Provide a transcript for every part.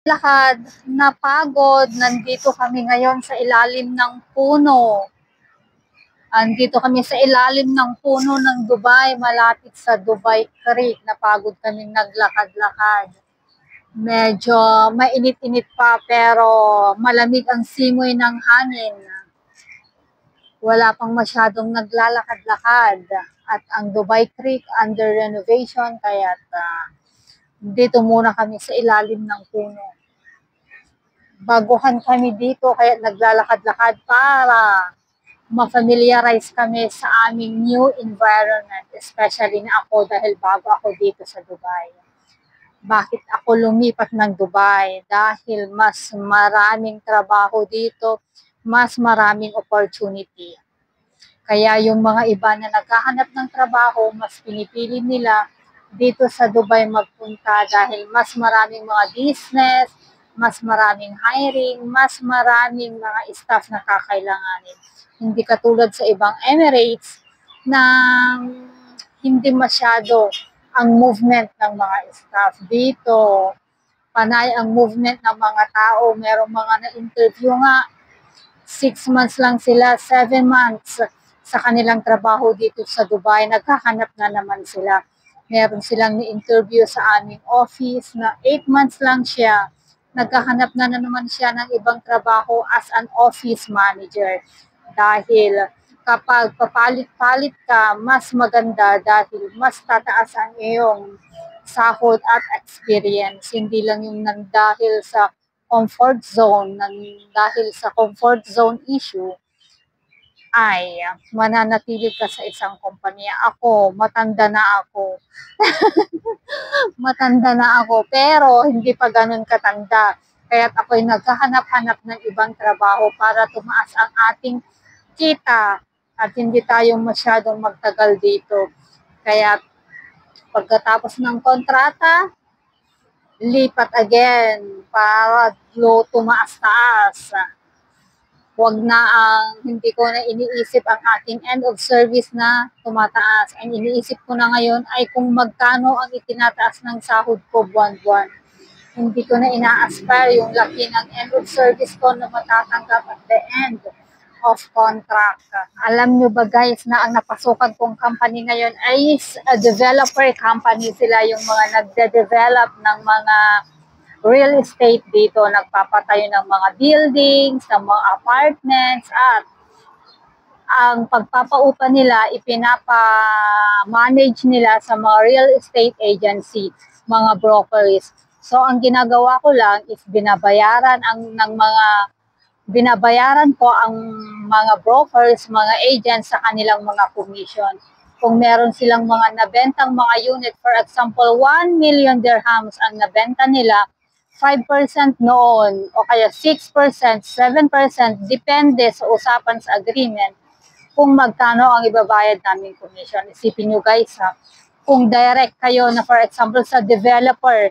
Lakad, napagod, nandito kami ngayon sa ilalim ng puno. Andito kami sa ilalim ng puno ng Dubai, malapit sa Dubai Creek. Napagod kaming naglakad-lakad. Medyo mainit-init pa pero malamig ang simoy ng hangin. Wala pang masyadong naglalakad-lakad. At ang Dubai Creek under renovation kaya dito muna kami sa ilalim ng puno. Baguhan kami dito kaya naglalakad-lakad para ma-familiarize kami sa aming new environment, especially na ako dahil bago ako dito sa Dubai. Bakit ako lumipat ng Dubai? Dahil mas maraming trabaho dito, mas maraming opportunity. Kaya yung mga iba na naghahanap ng trabaho, mas pinipili nila dito sa Dubai magpunta dahil mas maraming mga business, mas maraming hiring, mas maraming mga staff na kakailanganin. Hindi katulad sa ibang Emirates na hindi masyado ang movement ng mga staff. Dito, panay ang movement ng mga tao. Merong mga na-interview nga, 6 months lang sila, 7 months sa kanilang trabaho dito sa Dubai. Naghahanap na naman sila. Meron silang ni-interview sa aming office na 8 months lang siya. Naghahanap na naman siya ng ibang trabaho as an office manager. Dahil kapag papalit-palit ka, mas maganda dahil mas tataas ang iyong sahod at experience. Hindi lang yung dahil sa comfort zone, dahil sa comfort zone issue, ay mananatili ka sa isang kumpanya. Ako, matanda na ako. Matanda na ako, pero hindi pa ganun katanda. Kaya't ako'y naghahanap-hanap ng ibang trabaho para tumaas ang ating kita at hindi tayo masyadong magtagal dito. Kaya pagkatapos ng kontrata, lipat again para tumaas-taas. Huwag na hindi ko na iniisip ang ating end of service na tumataas. Ang iniisip ko na ngayon ay kung magkano ang itinataas ng sahod ko buwan-buwan. Hindi ko na ina-aspire yung laki ng end of service ko na matatanggap at the end of contract. Alam nyo ba guys na ang napasukan kong company ngayon ay a developer company. Sila yung mga nagde-develop ng mga real estate dito, nagpapatayo ng mga buildings, ng mga apartments, at ang pagpapaupa nila, ipinapa-manage nila sa mga real estate agency, mga brokers. So, ang ginagawa ko lang is binabayaran ko ang mga brokers, mga agents sa kanilang mga commission. Kung meron silang mga nabentang mga unit, for example, 1 million dirhams ang nabenta nila, 5% noon o kaya 6%, 7%, depende sa usapan sa agreement kung magkano ang ibabayad naming commission. Isipin nyo guys ha, kung direct kayo na for example sa developer,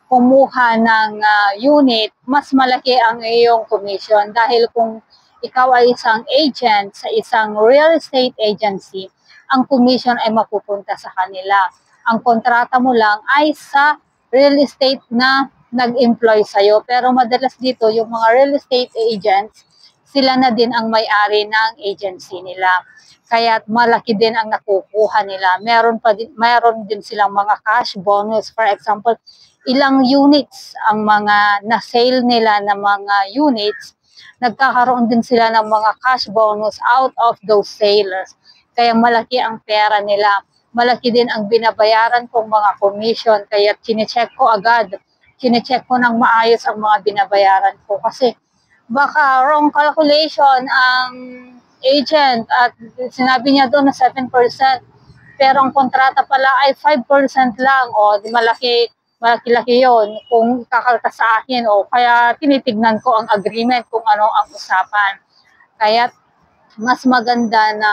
kumuha ng unit, mas malaki ang iyong commission dahil kung ikaw ay isang agent sa isang real estate agency, ang commission ay mapupunta sa kanila. Ang kontrata mo lang ay sa real estate na nag-employ sa'yo. Pero madalas dito, yung mga real estate agents, sila na din ang may-ari ng agency nila. Kaya malaki din ang nakukuha nila. Meron din silang mga cash bonus. For example, ilang units ang mga na-sale nila na mga units, nagkakaroon din sila ng mga cash bonus out of those sales. Kaya malaki ang pera nila. Malaki din ang binabayaran kong mga commission. Kaya chinecheck ko agad. Chinecheck ko ng maayos ang mga binabayaran ko. Kasi baka wrong calculation ang agent at sinabi niya doon na 7%. Pero ang kontrata pala ay 5% lang. O, di malaki-laki yun kung kakalta sa akin. O, kaya tinitignan ko ang agreement kung ano ang usapan. Kaya mas maganda na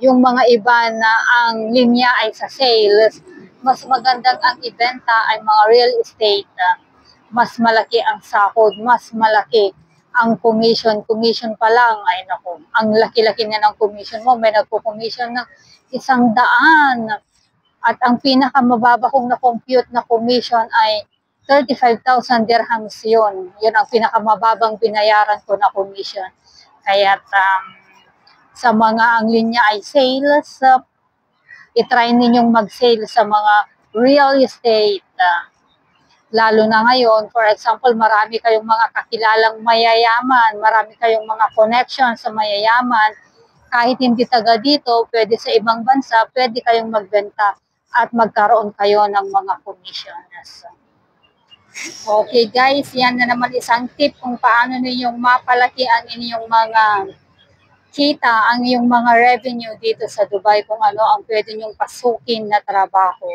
yung mga iba na ang linya ay sa sales, mas magandang ang ibenta ay mga real estate. Mas malaki ang sahod, mas malaki ang commission. Commission pa lang, ay naku, ang laki-laki na ng commission mo. May nagpo-commission ng 100. At ang pinakamababa kong na-compute na commission ay 35,000 dirhams yun. Yun ang pinakamababang binayaran ko na commission. Kaya sa mga ang linya ay sales, itry ninyong mag-sale sa mga real estate. Lalo na ngayon, for example, marami kayong mga kakilalang mayayaman, marami kayong mga connection sa mayayaman. Kahit hindi taga dito, pwede sa ibang bansa, pwede kayong magbenta at magkaroon kayo ng mga commissions. Okay guys, yan na naman isang tip kung paano ninyong mapalaki ang inyong mga kita, ang iyong mga revenue dito sa Dubai, kung ano ang pwede nyong pasukin na trabaho.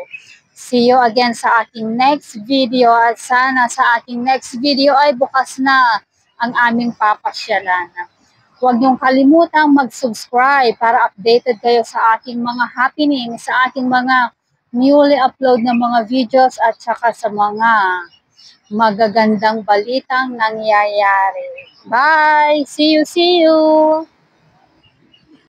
See you again sa aking next video at sana sa aking next video ay bukas na ang aming papasyalan. Huwag niyong kalimutang mag-subscribe para updated kayo sa aking mga happening, sa aking mga newly upload na mga videos at saka sa mga magagandang balitang nangyayari. Bye! See you! See you!